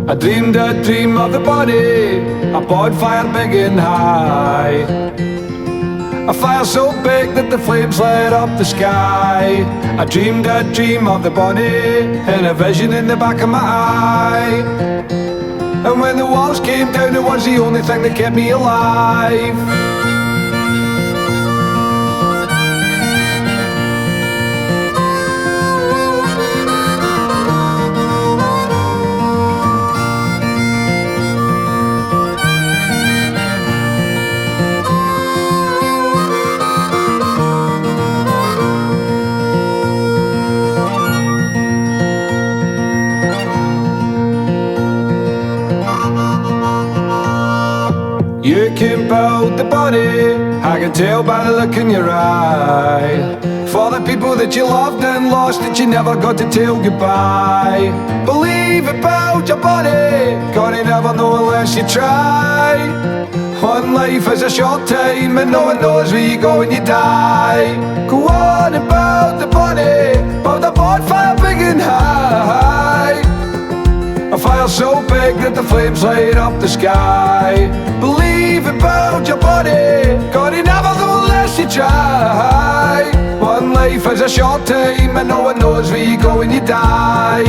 I dreamed a dream of the body, a bonfire big and high. A fire so big that the flames lit up the sky. I dreamed a dream of the body, and a vision in the back of my eye. And when the walls came down, it was the only thing that kept me alive. You can build the body, I can tell by the look in your eye. For the people that you loved and lost that you never got to tell goodbye. Believe about your body, God, you never know unless you try. One life is a short time and no one knows where you go when you die. Go on and build the body, build a bonfire big and high. A fire so big that the flames light up the sky. Believe about your body, God, you never know unless you try. One life is a short time and no one knows where you go when you die.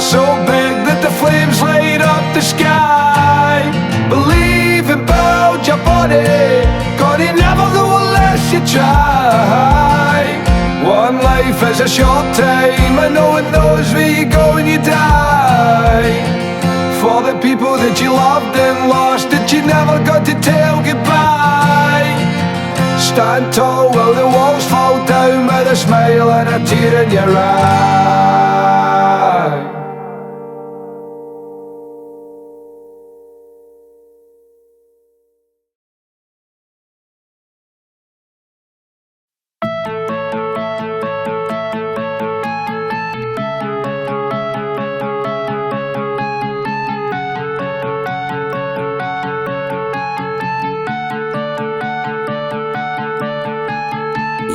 So big that the flames light up the sky. Believe about your body, God, you never know unless you try. One life is a short time and no one knows where you go when you die. For the people that you loved and lost that you never got to tell goodbye. Stand tall while the walls fall down with a smile and a tear in your eye.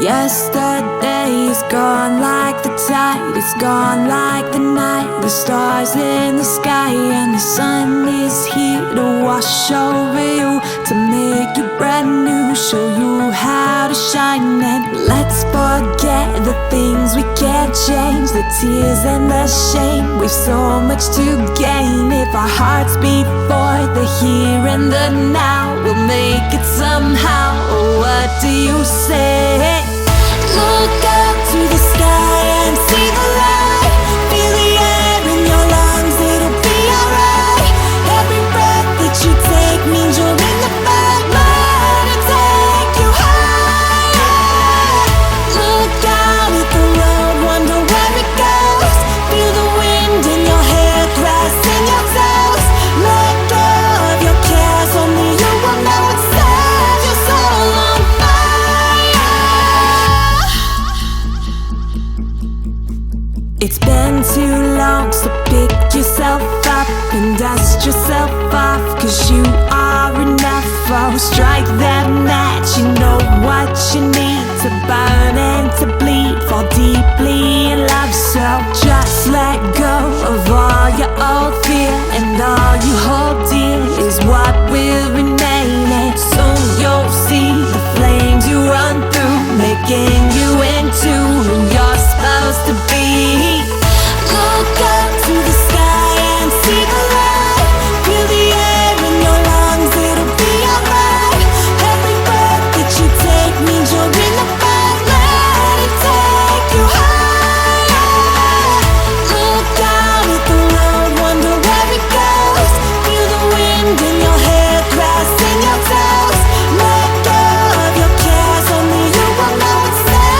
Yesterday is gone like the tide, it's gone like the night. The stars in the sky and the sun is here to wash over you, to make you brand new, show you how to shine. And let's forget the things we can't change, the tears and the shame. We've so much to gain if our hearts beat for the here and the now. We'll make it somehow. What do you say? Look up to the sky and see the light. Feel the air in your lungs, it'll be alright. Every breath that you take means you're in the fight. Let it take you higher. Look out at the road, wonder where it goes. Feel the wind in your hair, grass in your toes. Let go of your cares, only you will know what sets your soul on fire. It's been too long, so pick yourself up and dust yourself off, 'cause you are enough. Oh, strike that match, you know what you need to burn and to bleed. Fall deeply in love, so just let go of all your old fear, and all you hold dear is what will remain. And soon you'll see the flames you run through, making you into who you're supposed to be. Look up to the sky and see the light. Feel the air in your lungs, it'll be alright. Every breath that you take means you're in the fight. Let it take you higher. Look out at the road, wonder where it goes. Feel the wind in your hair, grass in your toes. Let go of your cares, only you will know what's there.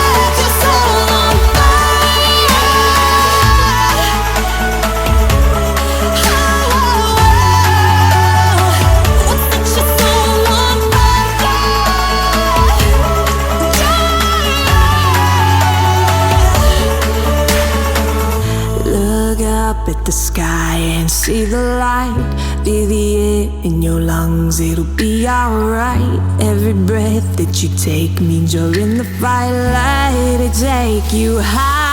Feel the air in your lungs, it'll be alright. Every breath that you take means you're in the fight. Let it take you high.